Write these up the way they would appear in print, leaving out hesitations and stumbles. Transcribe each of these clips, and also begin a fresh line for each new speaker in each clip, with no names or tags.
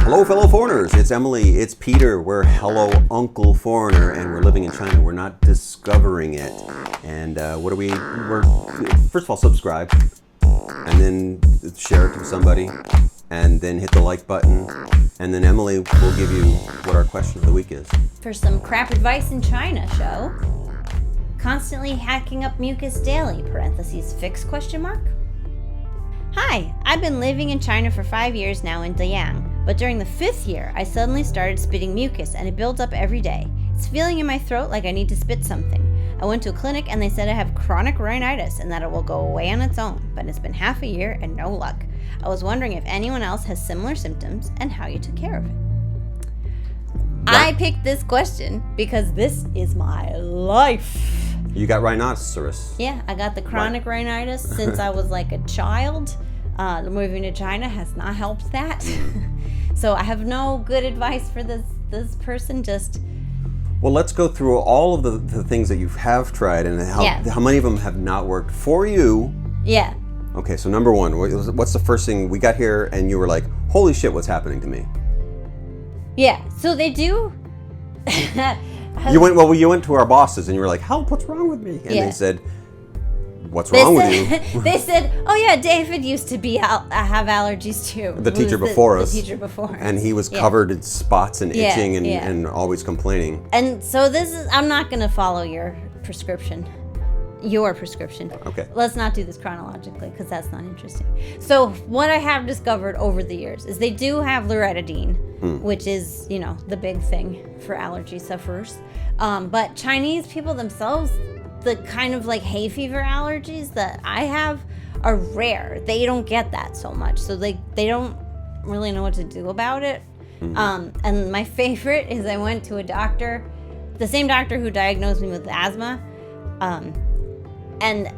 Hello, fellow foreigners. It's Emily. It's Peter. We're Hello Uncle Foreigner, and we're living in China. We're not discovering it. And we're first of all, subscribe, and then share it to somebody, and then hit the like button, and then Emily will give you what our question of the week is.
For some crap advice in China show. Constantly hacking up mucus daily, (fix?). Hi, I've been living in China for 5 years now in Dayang, but during the 5th year, I suddenly started spitting mucus and it builds up every day. It's feeling in my throat like I need to spit something. I went to a clinic and they said I have chronic rhinitis and that it will go away on its own, but it's been half a year and no luck. I was wondering if anyone else has similar symptoms and how you took care of it. I picked this question because this is my life.
You got rhinoceros.
Yeah, I got the chronic rhinitis since I was like a child. Moving to China has not helped that. So I have no good advice for this person. Just
well, let's go through all of the things that you have tried and how many of them have not worked for you.
Yeah.
Okay, so number one, what's the first thing we got here and you were like, holy shit, what's happening to me?
Yeah, so they do.
You went to our bosses and you were like, help, what's wrong with me? And they said, what's wrong with you?
They said, oh yeah, David used to have allergies too.
The teacher before us.
The teacher before us.
And he was covered in spots and itching and always complaining.
And so I'm not going to follow your prescription. Okay. Let's not do this chronologically because that's not interesting. So what I have discovered over the years is they do have loratadine, which is, the big thing for allergy sufferers. But Chinese people themselves, the kind of like hay fever allergies that I have are rare. They don't get that so much. So they don't really know what to do about it. And my favorite is I went to a doctor, the same doctor who diagnosed me with asthma. And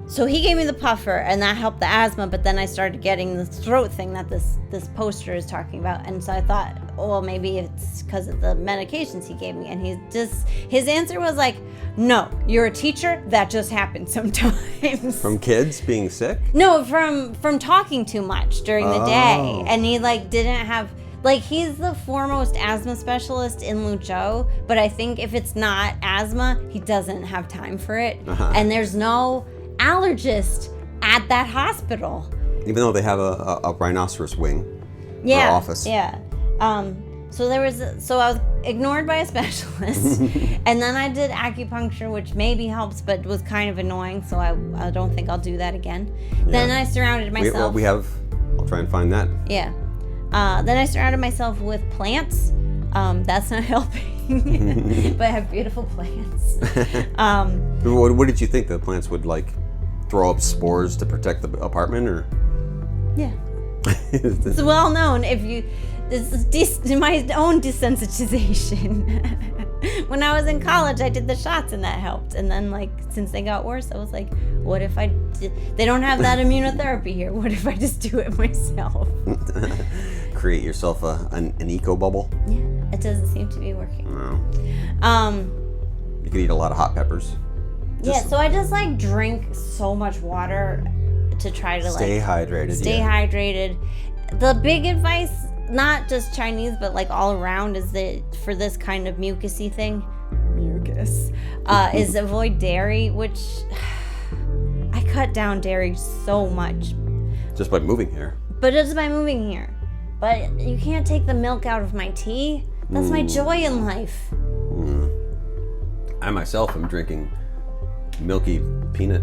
so he gave me the puffer and that helped the asthma, but then I started getting this throat thing that this poster is talking about. And so I thought, well, maybe it's because of the medications he gave me. And his answer was like, no, you're a teacher. That just happens sometimes.
From kids being sick?
No, from talking too much during the day. And he didn't have... he's the foremost asthma specialist in Luzhou, but I think if it's not asthma, he doesn't have time for it. And there's no allergist at that hospital.
Even though they have a rhinoceros wing or office.
Yeah. So I was ignored by a specialist, and then I did acupuncture, which maybe helps, but was kind of annoying, so I don't think I'll do that again. Yeah. Then I surrounded myself...
I'll try and find that.
Yeah. Then I surrounded myself with plants. That's not helping, but I have beautiful plants.
What did you think? The plants would throw up spores to protect the apartment, or?
Yeah. It's well known. This is my own desensitization. When I was in college, I did the shots and that helped. And then since they got worse, I was like, what if they don't have that immunotherapy here. What if I just do it myself?
Create yourself an eco bubble?
Yeah, it doesn't seem to be working.
No. You could eat a lot of hot peppers.
So I just drink so much water to try to
stay hydrated.
Stay hydrated. The big advice, not just Chinese, but all around, is that for this kind of mucusy thing, is avoid dairy, which I cut down dairy so much.
Just by moving here.
But you can't take the milk out of my tea. That's my joy in life.
I myself am drinking milky peanut.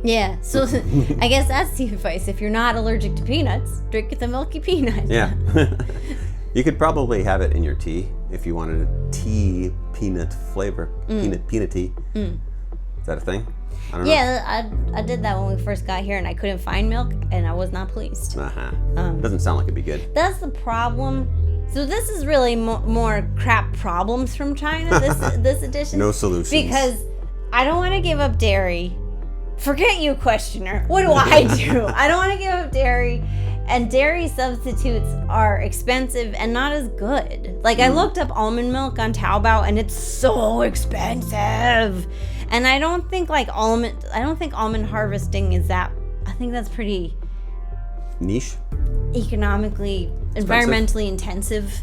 Yeah, so I guess that's the advice. If you're not allergic to peanuts, drink the milky peanut.
Yeah. You could probably have it in your tea if you wanted a tea peanut flavor. Peanut tea. Is that a thing? I don't know.
Yeah, I did that when we first got here and I couldn't find milk and I was not pleased.
Doesn't sound like it'd be good.
That's the problem. So this is really more crap problems from China, this edition.
No solutions.
Because I don't want to give up dairy. Forget you, questioner. What do I do? I don't want to give up dairy. And dairy substitutes are expensive and not as good. I looked up almond milk on Taobao and it's so expensive. And I don't think almond harvesting is that, I think that's pretty
niche.
economically, environmentally intensive.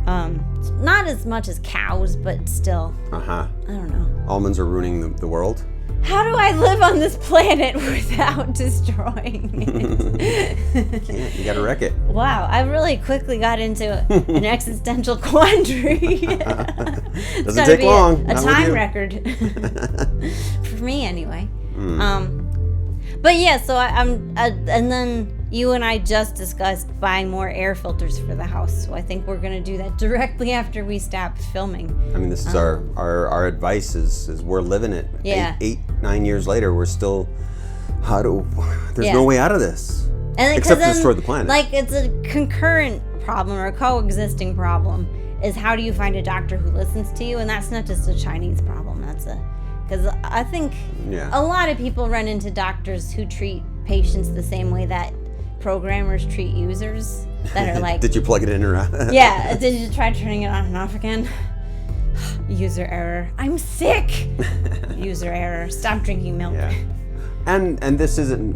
Not as much as cows, but still. I don't know.
Almonds are ruining the world.
How do I live on this planet without destroying it?
Can't. You gotta wreck it.
Wow, I really quickly got into an existential quandary.
Doesn't take long.
A time record for me, anyway. But yeah, so and then you and I just discussed buying more air filters for the house. So I think we're gonna do that directly after we stop filming.
I mean, this is our advice is we're living it.
Yeah.
8-9 years later, we're still there's no way out of this.
And
except to destroy the planet.
Like, it's a concurrent problem or a coexisting problem is how do you find a doctor who listens to you? And that's not just a Chinese problem. Because I think a lot of people run into doctors who treat patients the same way that programmers treat users that are like...
Did you plug it in or out?
Yeah. Did you try turning it on and off again? User error. I'm sick. User error. Stop drinking milk.
Yeah. And this isn't...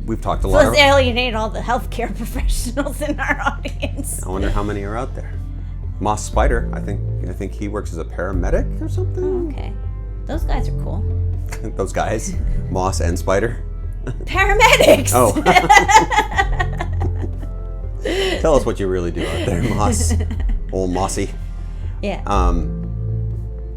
we've talked a lot...
So let's alienate all the healthcare professionals in our audience.
I wonder how many are out there. Moss Spider, I think he works as a paramedic or something.
Oh, okay. Those guys are cool.
Those guys? Moss and Spider?
Paramedics!
Oh. Tell us what you really do out there, Moss. Old Mossy.
Yeah.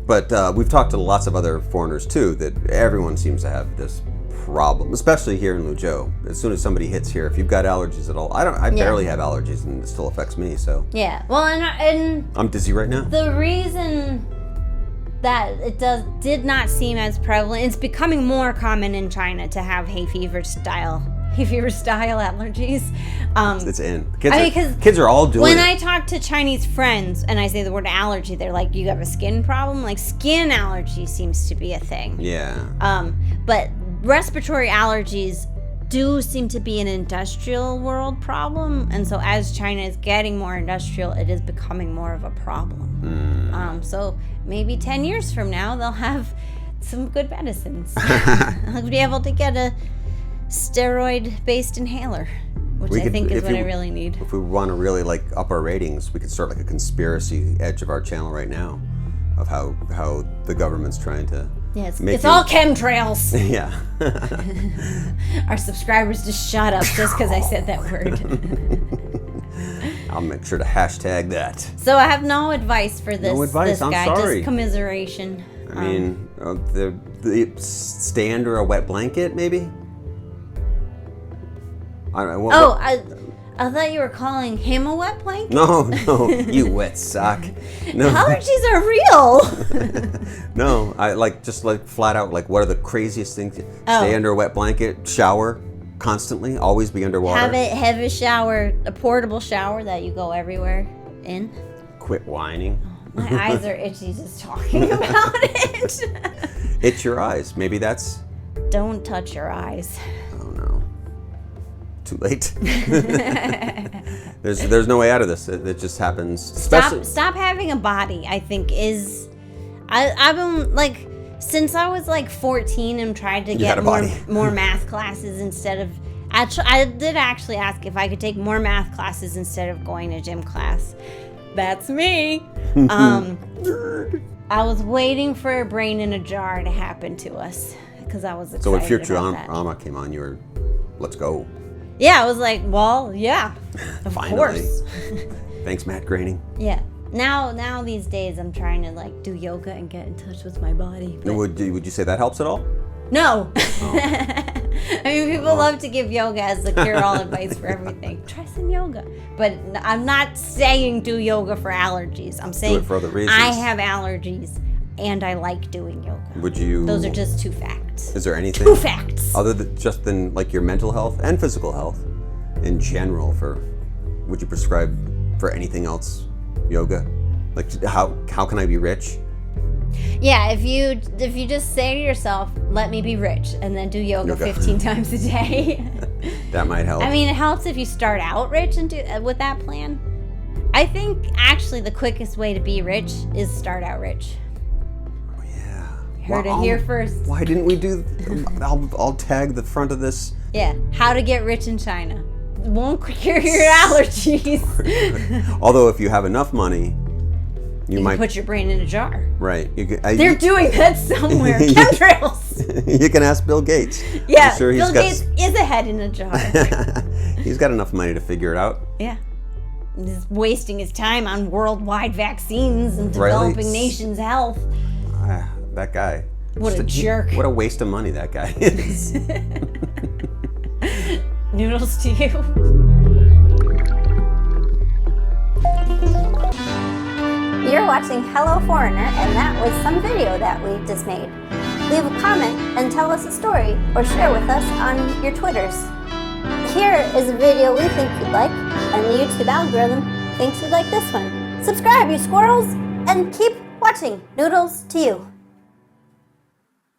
But we've talked to lots of other foreigners too, that everyone seems to have this problem, especially here in Luzhou. As soon as somebody hits here, if you've got allergies at all, I barely have allergies and it still affects me, so.
Yeah, well, and
I'm dizzy right now.
The reason that it did not seem as prevalent, it's becoming more common in China to have hay fever style allergies.
It's in. Kids are all doing it.
When I talk to Chinese friends and I say the word allergy, they're like, you have a skin problem? Like, skin allergy seems to be a thing.
Yeah.
But respiratory allergies do seem to be an industrial world problem, and so as China is getting more industrial, it is becoming more of a problem. So maybe 10 years from now, they'll have some good medicines. They'll be able to get a steroid-based inhaler, which I think is what I really need.
If we want to really up our ratings, we could start like a conspiracy edge of our channel right now of how the government's trying to
it's all chemtrails.
Yeah.
Our subscribers just shut up just because I said that word.
I'll make sure to hashtag that.
So I have no advice for this.
No advice.
This guy,
I'm sorry.
Just commiseration.
I mean, the stay under a wet blanket, maybe. I don't know.
I thought you were calling him a wet blanket.
No, you wet sock. No.
Allergies are real.
No, I just flat out what are the craziest things? Stay under a wet blanket, shower constantly, always be underwater.
Have a shower, a portable shower that you go everywhere in.
Quit whining.
Oh, my eyes are itchy just talking about it.
Itch your eyes. Maybe that's.
Don't touch your eyes.
Oh no. Too late. There's no way out of this. It just happens.
Stop having a body, I think is. I've been since I was 14 and tried to get more math classes instead of. I did actually ask if I could take more math classes instead of going to gym class. That's me. I was waiting for a brain in a jar to happen to us because I was excited.
So when Futurama came on, you were, let's go.
Yeah, I was like, well, yeah, of course.
Thanks, Matt Groening.
Yeah. Now these days I'm trying to do yoga and get in touch with my body.
Would you say that helps at all?
No. Oh. I mean, people love to give yoga as the cure-all advice for everything. Try some yoga. But I'm not saying do yoga for allergies. I'm saying
do it for other reasons.
I have allergies and I like doing yoga.
Would you?
Those are just 2 facts.
Is there anything?
2 facts.
Other than your mental health and physical health in general would you prescribe for anything else yoga? How can I be rich?
Yeah, if you just say to yourself, let me be rich, and then do yoga 15 times a day.
That might help.
I mean, it helps if you start out rich and do with that plan. I think actually the quickest way to be rich is start out rich.
Oh yeah.
Heard it here first.
Why didn't we do? I'll tag the front of this.
Yeah, how to get rich in China. won't cure your allergies.
Although if you have enough money, you might
put your brain in a jar.
Right.
They're doing that somewhere. Chemtrails.
You can ask Bill Gates.
Yeah, sure Bill Gates is a head in a jar.
He's got enough money to figure it out.
Yeah. He's wasting his time on worldwide vaccines and developing nations' health.
That guy.
What a jerk.
What a waste of money that guy is.
Noodles to you.
You're watching Hello Foreigner, and that was some video that we just made. Leave a comment and tell us a story, or share with us on your Twitters. Here is a video we think you'd like, and the YouTube algorithm thinks you'd like this one. Subscribe, you squirrels, and keep watching. Noodles to you.